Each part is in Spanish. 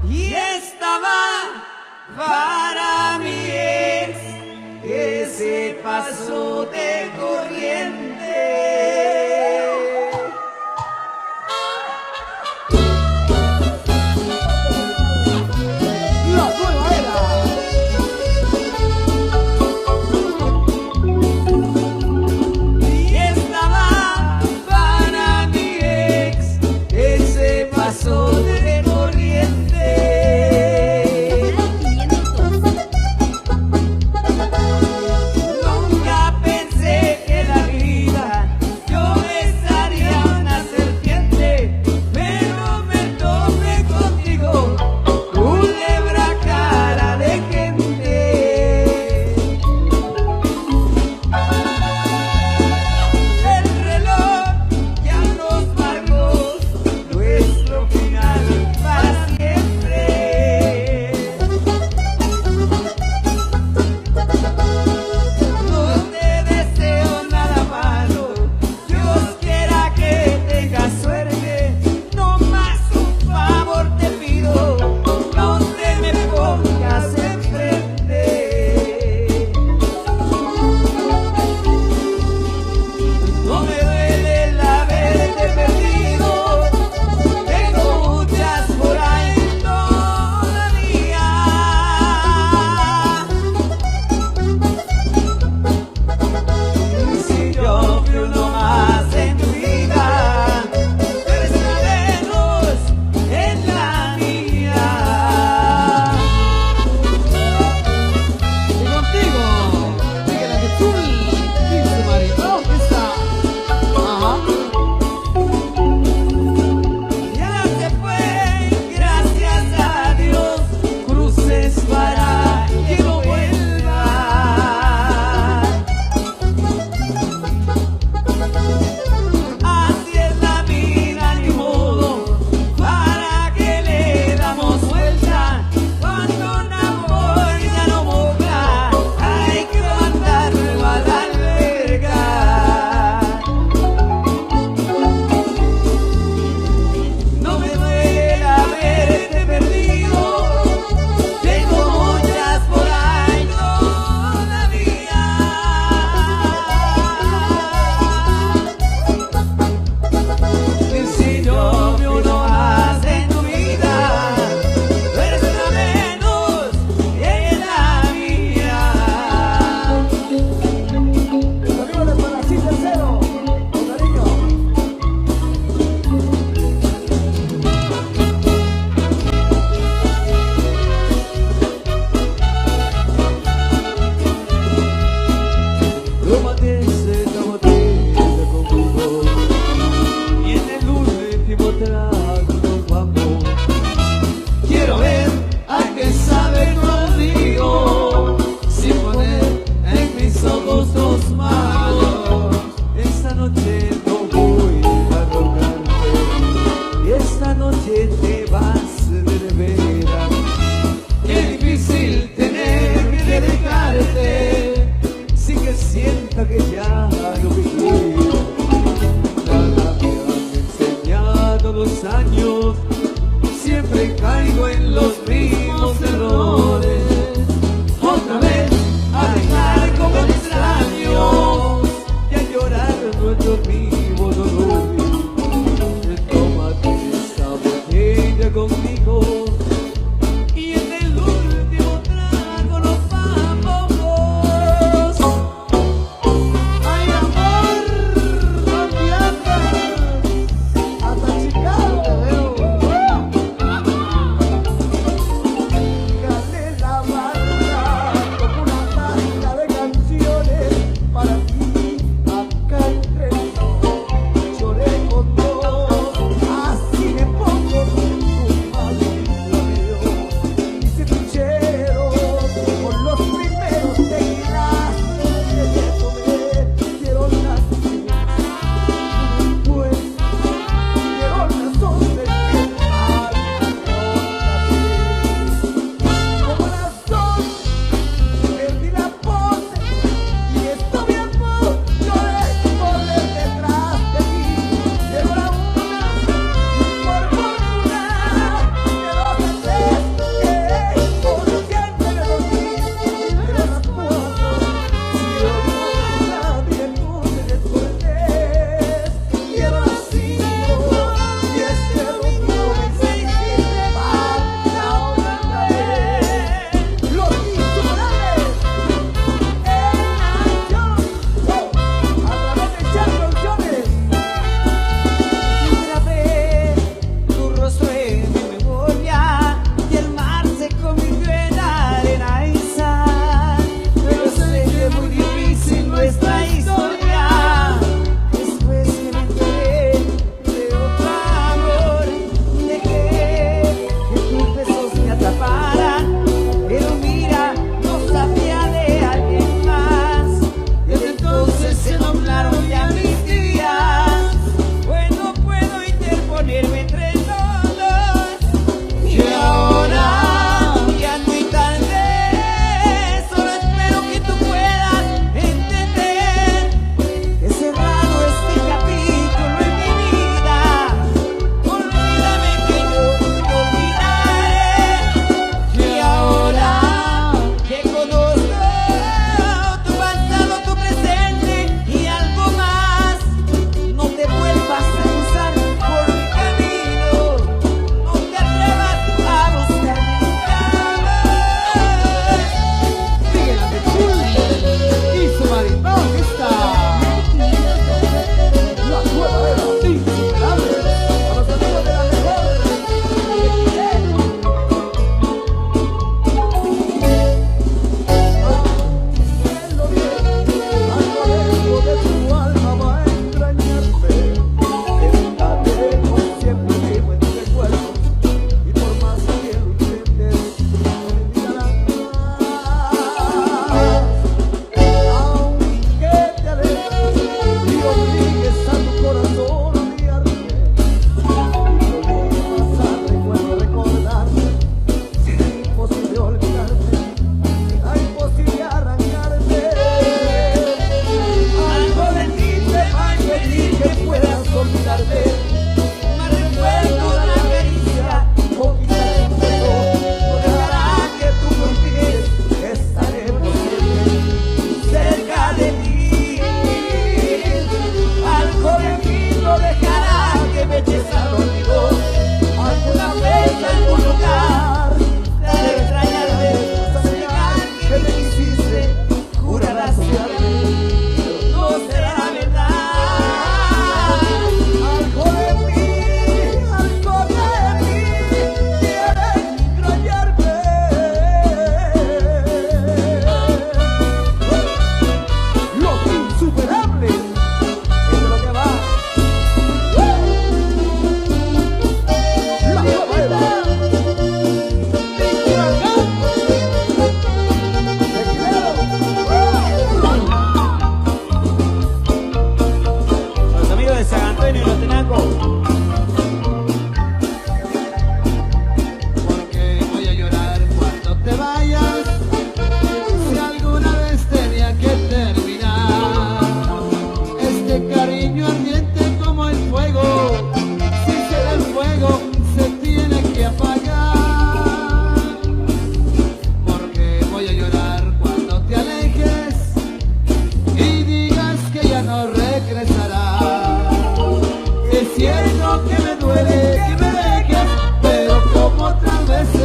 y estaba para mi ex que se pasó de corriente.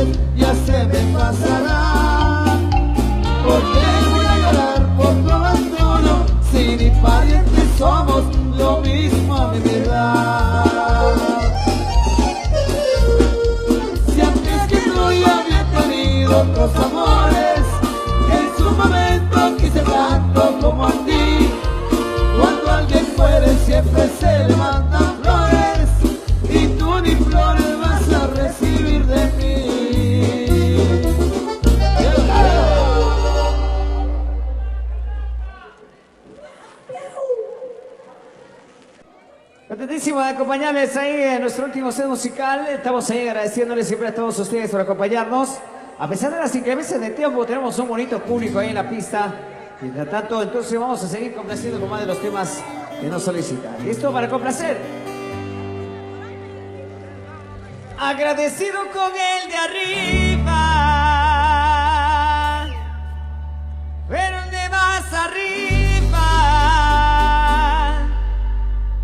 amores ya se me pasará. Porque voy a llorar por tu abandono, si ni parientes somos, lo mismo a mi verdad. Si antes que no ya había tenido otros amores, en su momento quise tanto como a ti. Cuando alguien muere siempre se le mandan flores, y tú ni flores vas a recibir de mí. Contentísimo de acompañarles ahí en nuestro último set musical. Estamos ahí agradeciéndoles siempre a todos ustedes por acompañarnos. A pesar de las inclemencias de tiempo, tenemos un bonito público ahí en la pista. Mientras tanto, entonces vamos a seguir complaciendo con más de los temas que nos solicitan. ¿Listo para complacer? Agradecido con el de arriba, pero el de más arriba,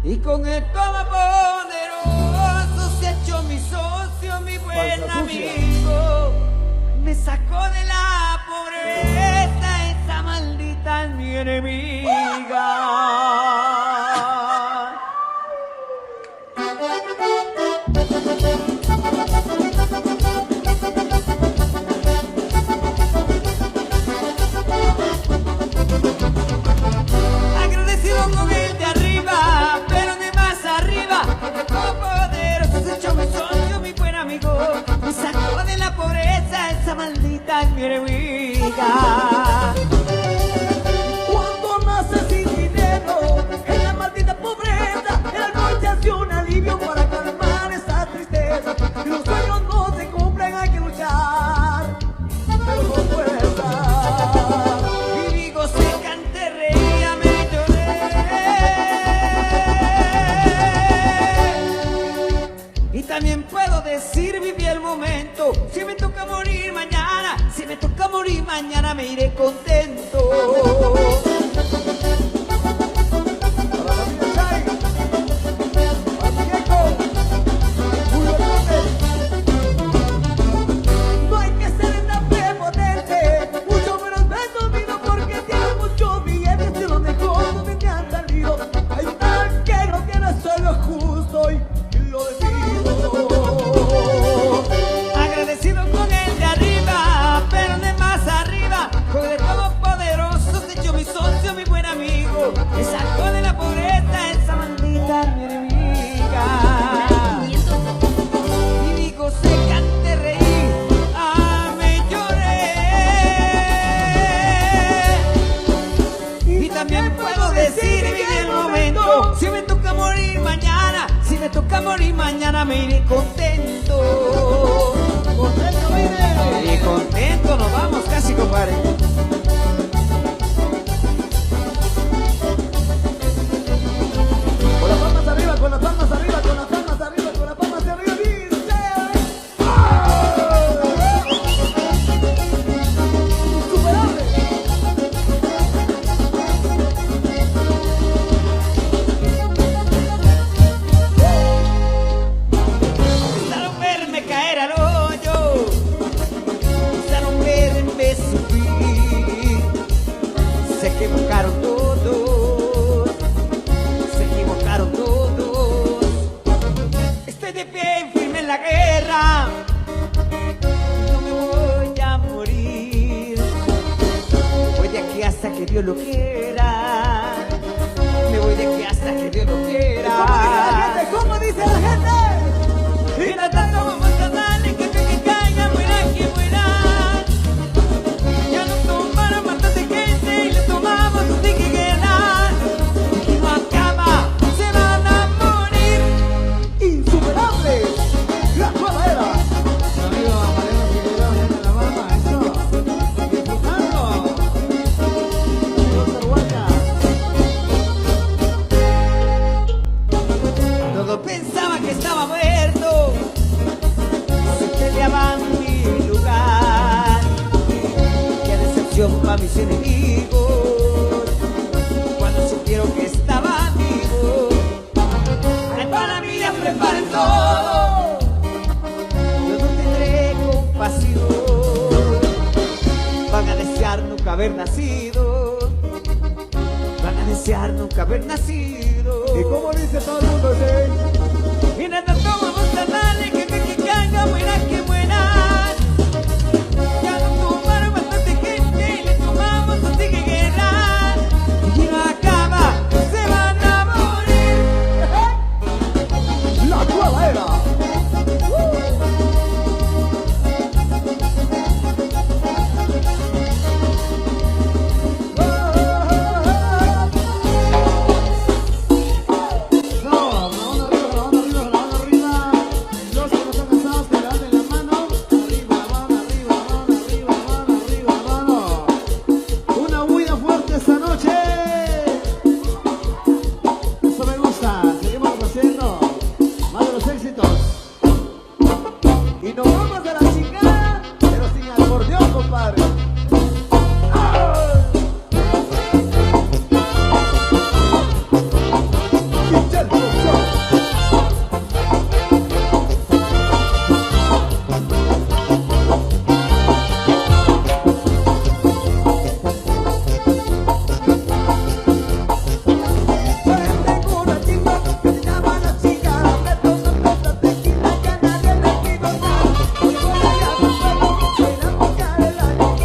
y con el todopoderoso se ha hecho mi socio, mi buen amigo. Me sacó de la pobreza, esa maldita es mi enemiga. Agradecido con el de arriba, pero de más arriba, con poderoso se echó mi socio, mi buen amigo. Me sacó de la pobreza, esa maldita es mi enemiga. Cuando naces sin dinero, en la maldita pobreza, el alcohol te hace un alivio para calmar esa tristeza. Y los sueños no se cumplen, hay que luchar, pero con fuerza. Viví, gocé, canté, reía, me lloré. Y también puedo decir, viví el momento. Si me toca morir mañana, si me toca morir mañana, me iré contento. No hay que ser tan prepotente, mucho menos presumido, porque tiene mucho billete y los mejores donde te han salido. Hay tan que no tiene solo justo y lo decido. Agradecido con el de arriba, pero de más arriba, con el todopoderoso se echó mi socio, mi buen amigo. Me sacó de la pobreza, esa maldita mi enemiga. Y digo, se cante, reír, me lloré. Y también puedo decir, viví el momento. Si me toca morir mañana, si me toca morir mañana, me iré contento. Y contento nos vamos casi, compadre. Con las palmas arriba, con las palmas arriba, con las palmas arriba, con las palmas arriba, dice. Insuperable. Empezaron a verme caer al hoyo, empezaron a verme sufrir. Se equivocaron todos, se equivocaron todos. Estoy de pie firme en la guerra, no me voy a morir. Voy de aquí hasta que Dios lo quiera, me voy de aquí hasta que Dios lo quiera. ¿Cómo dice la gente? Y tratando vamos a darle que caiga, muera quien muera. Ya nos tomaron bastante gente y le tomamos un tiquiguera. Y no acaba, se van a morir. Insuperable. La nueva era. Amigo Mariano Figueroa, en la mama, eso. Disfrutando. Amigo Cerhuaca. Todos pensaban que estaba muerto, se peleaban mi lugar. Qué decepción para mis enemigos cuando supieron que estaba vivo. Ay, para mí ya preparen todo, yo no tendré con pasión. Van a desear nunca haber nacido, van a desear nunca haber nacido. ¿Y cómo dice todo el mundo, sí? Y nada tomamos a nadie que caiga, muera que muera. Ya no tomaron bastante gente y le tomamos así que guerra. Y no acaba, se van a morir. La nueva era. Y nos vamos a la chingada, pero sin acordeón, compadre. Tengo una chica que se llama la chica, me toma tanta tequila que a nadie le pido nada. Voy a la tocar el año.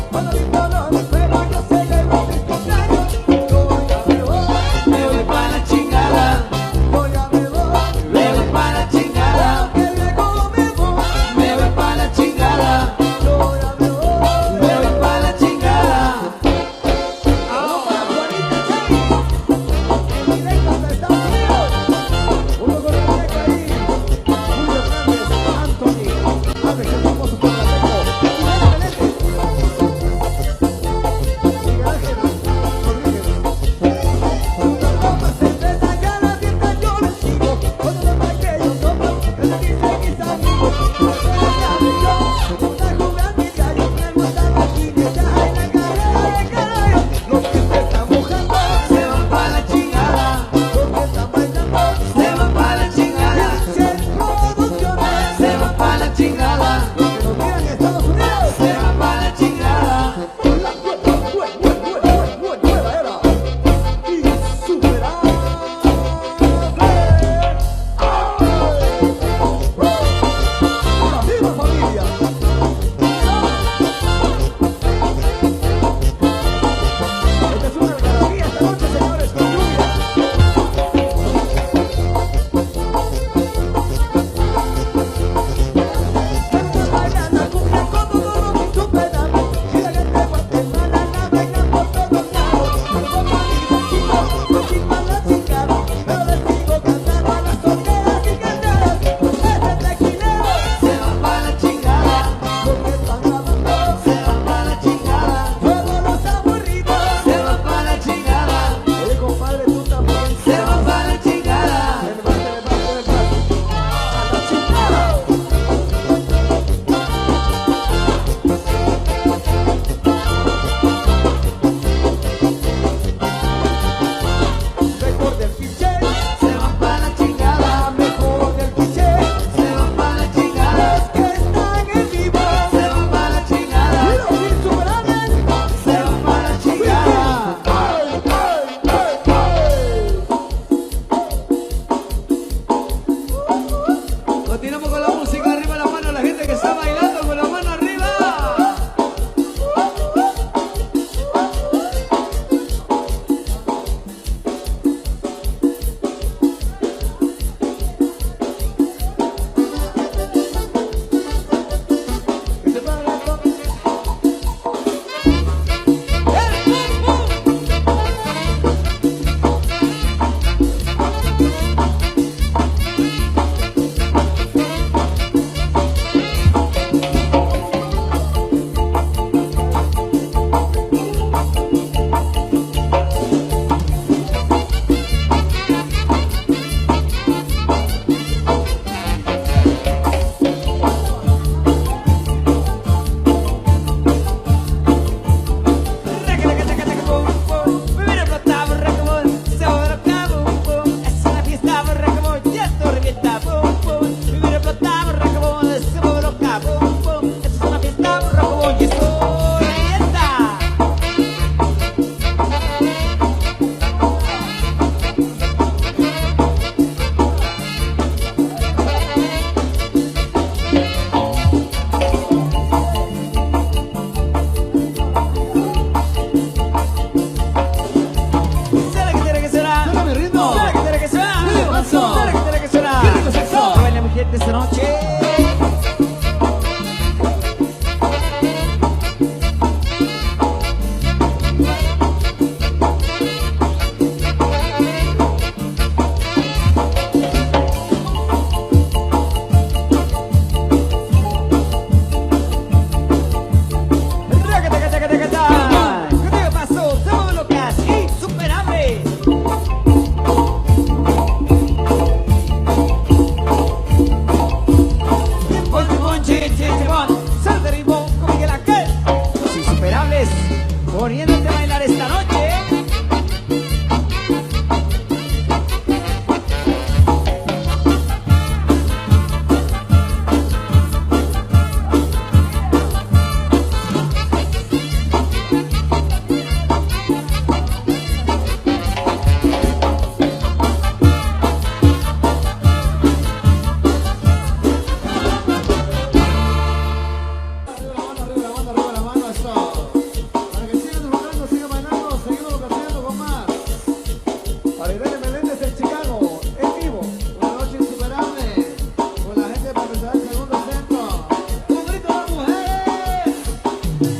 ¡Échale,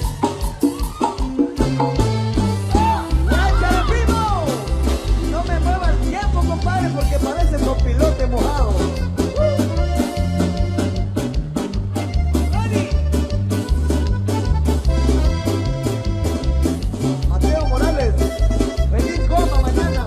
primo! No me mueva el tiempo, compadre, porque parece copilote mojado. Mateo Morales, feliz goma mañana.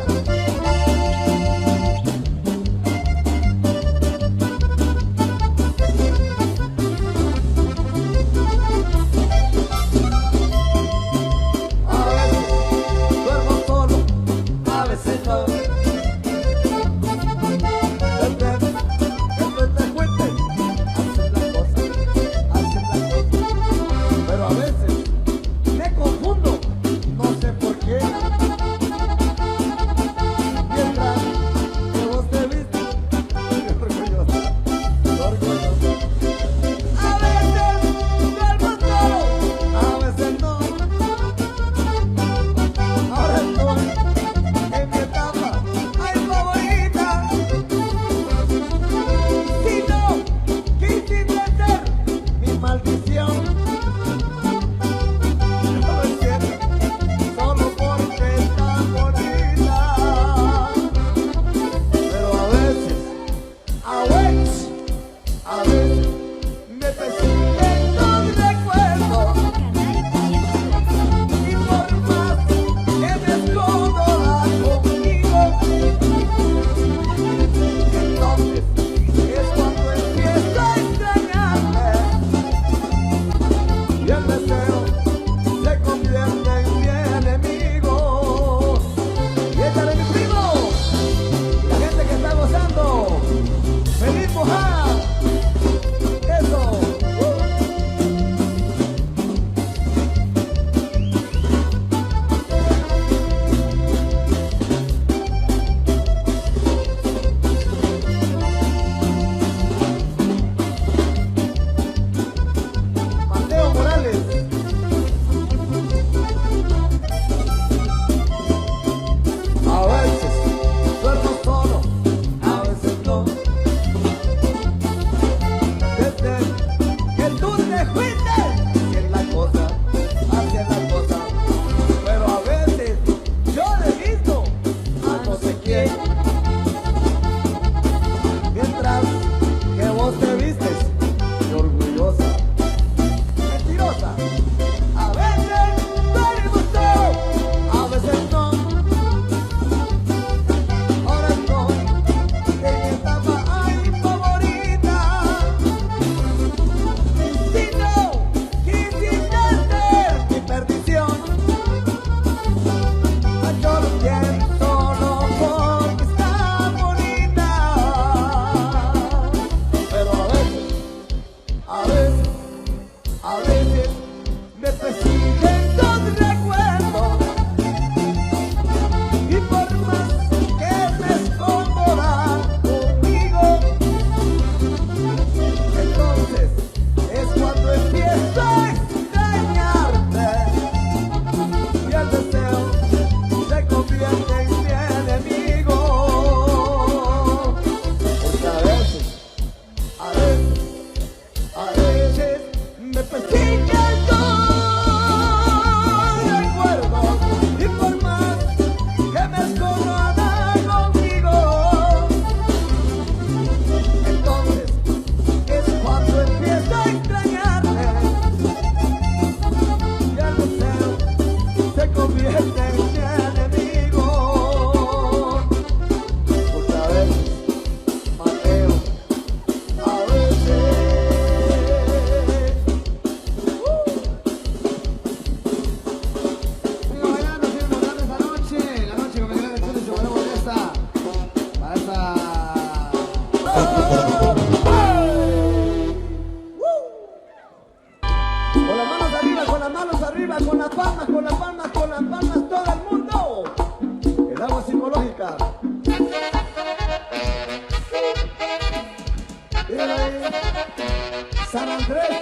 San Andrés,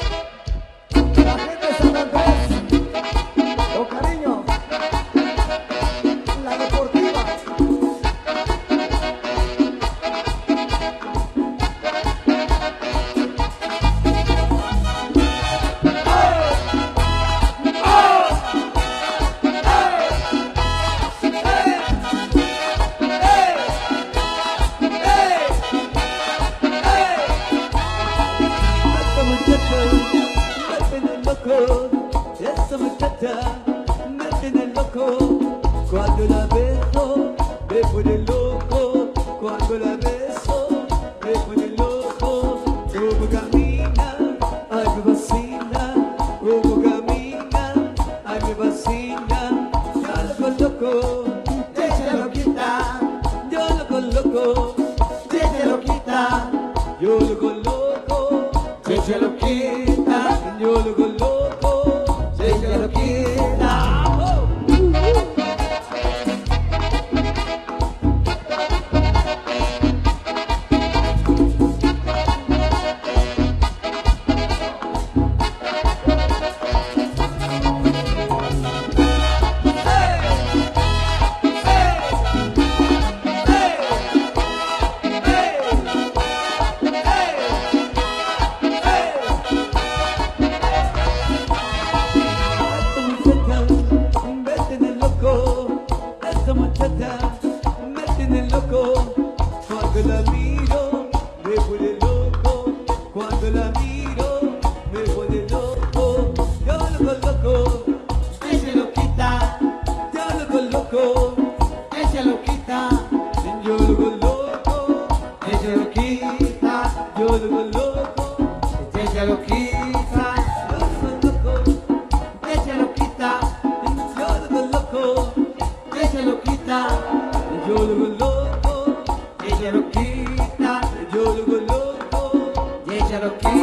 la gente de San Andrés, con cariño, la deportiva. loco, esa muchacha me tiene loco. Cuando la beso, me pone loco. Cuando la beso, me pone loco. Como camina, ay me fascina. Como camina, ay me fascina. Yo lo coloco, ella lo quita. Yo lo coloco, ella lo quita. Yo lo coloco, ella lo quita. Yo lo coloco, ella lo quita. Esta muchacha me tiene loco. Cuando la miro me pone loco. Cuando la miro me pone loco. Yo lo coloco, ella lo quita. Yo lo coloco, ella lo quita. Yo lo coloco, ella lo quita. Yo lo coloco, ella lo quita. Yo lo coloco, ella lo quita. Yo lo coloco, ella lo quita. Yo lo coloco, ella lo quita. Yo lo coloco, ella lo quita.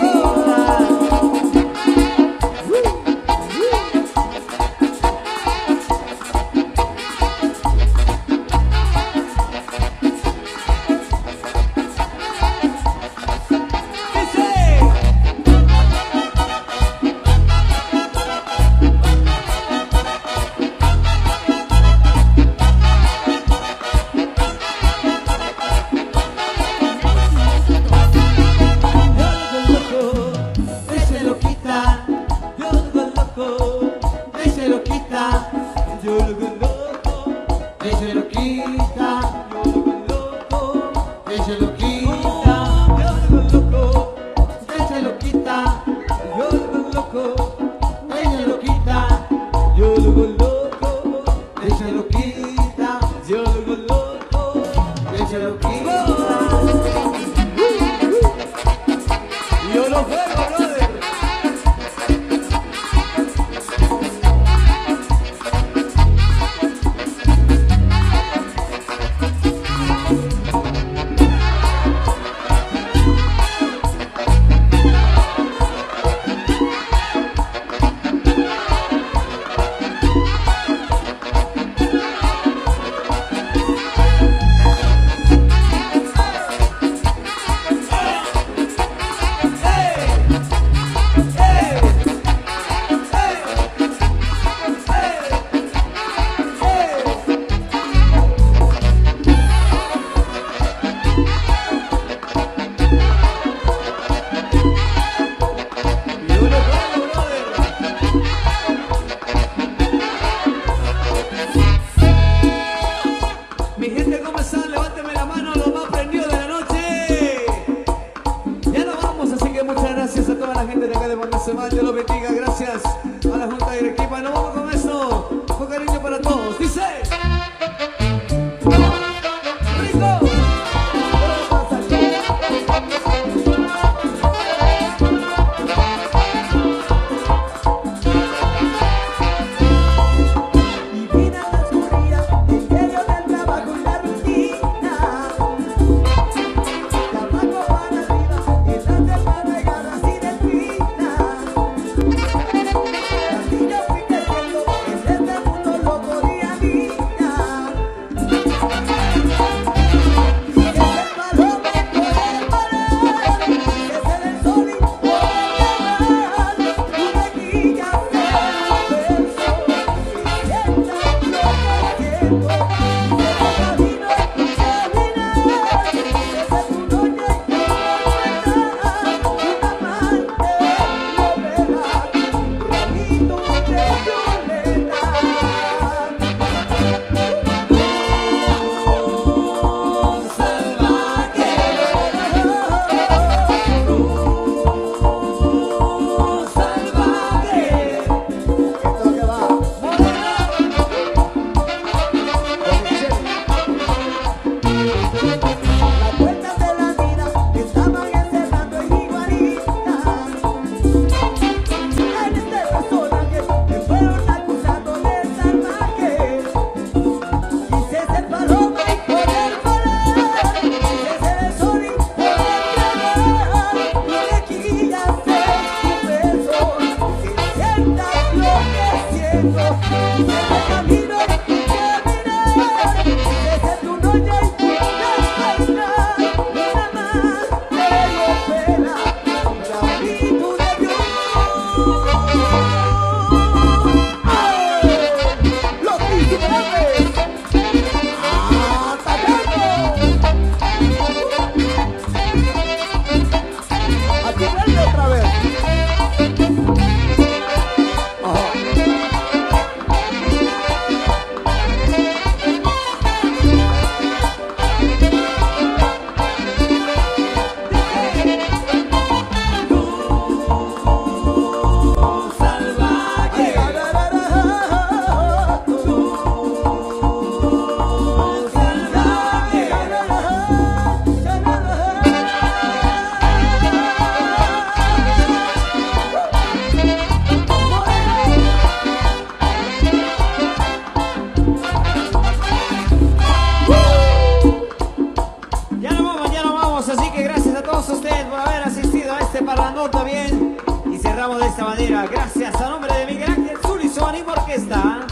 orquesta.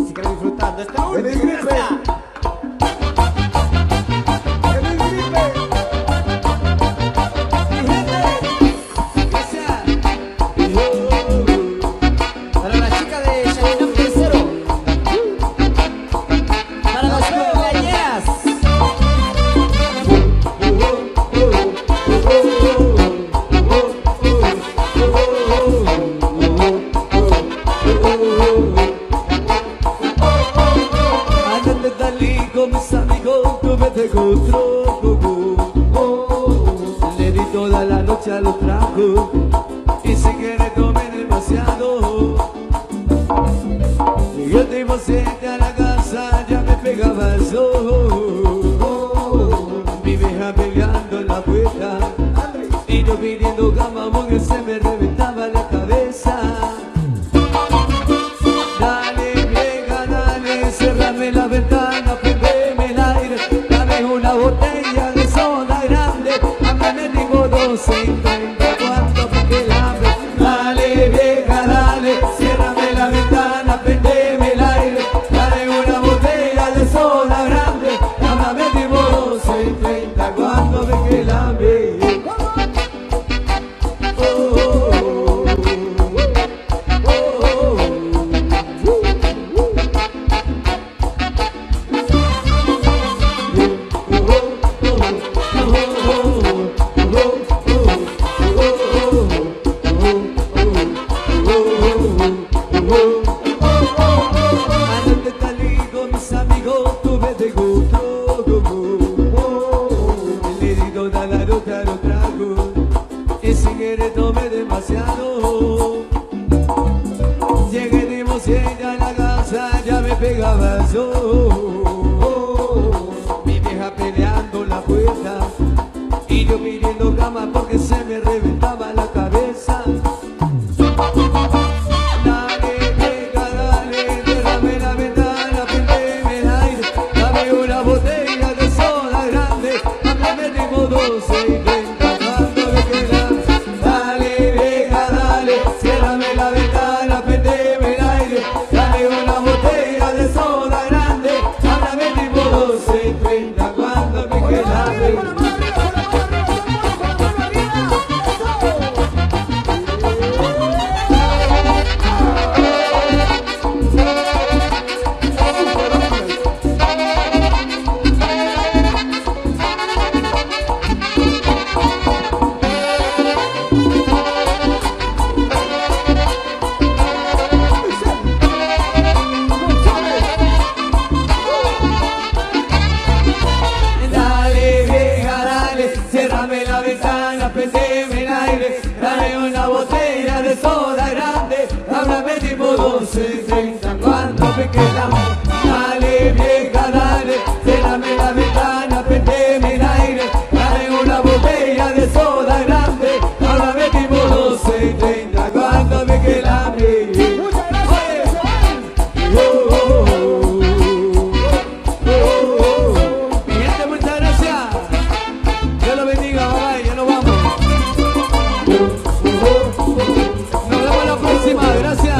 Sigan disfrutando esta Feliz última. gripe. ¡Feliz gripe! Mi gente, gracias. Para la chica de Chaminam Tercero. Para las cumpleañeras. Andate dali con mis amigos, tú vete con le di toda la noche a los tragos y si quieres tomé demasiado. Y el tipo siete a la casa ya me pegaba el sol. Mi vieja peleando en la puerta y yo pidiendo cama porque se me reventaba la cabeza. Dale vieja, dale, cerrame la ventana, prendeme el aire, dame una botella de soda grande, háblame tipo 2:50 cuando pique el hambre. Dale vieja, dale, ciérrame la ventana, prendeme el aire, dame una botella de soda grande, háblame tipo 2:30 cuando pique el hambre. Andate talí con mis amigos, tú vete gusto. Le di toda la noche a los tragos y si quieres tomé demasiado. Llegué de ella a la casa, ya me pegaba el sol. Mi vieja peleando la puerta y yo pidiendo cama porque se me reventaba la cabeza. Dale, vieja, dale, déjame la ventana, prendeme el aire, dame una botella de soda grande, háblame tipo 2:30 cuando me queda. Dale, vieja, dale, ciérrame la ventana, prendeme el aire, dame una botella de soda grande, háblame tipo 2:30 cuando me queda. Dale vieja, dale, ciérrame la ventana, prendeme el aire, dame una botella de soda grande, háblame tipo 2:30 cuando me queda. Dale vieja, dale, ciérrame la ventana, prendeme el aire, dame una botella de soda grande, háblame tipo 2:30 cuando me queda. Muchas gracias. Mi gente, muchas gracias. Dios lo bendiga, bye bye, ya nos vamos. Nos vemos la próxima, gracias.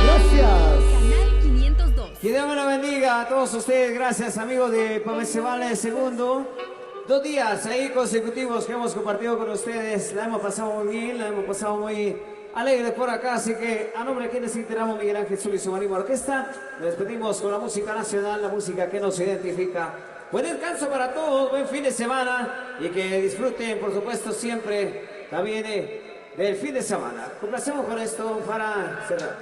Gracias. Canal 502. Que Dios me lo bendiga a todos ustedes. Gracias, amigos de Pamesevale Segundo. 2 días ahí consecutivos que hemos compartido con ustedes. La hemos pasado muy bien, la hemos pasado muy alegre por acá. Así que a nombre de quienes integramos Miguel Ángel Zul y su Marima Orquesta, nos despedimos con la música nacional, la música que nos identifica. Buen descanso para todos, buen fin de semana y que disfruten, por supuesto, siempre también del fin de semana. Complacemos con esto para cerrar.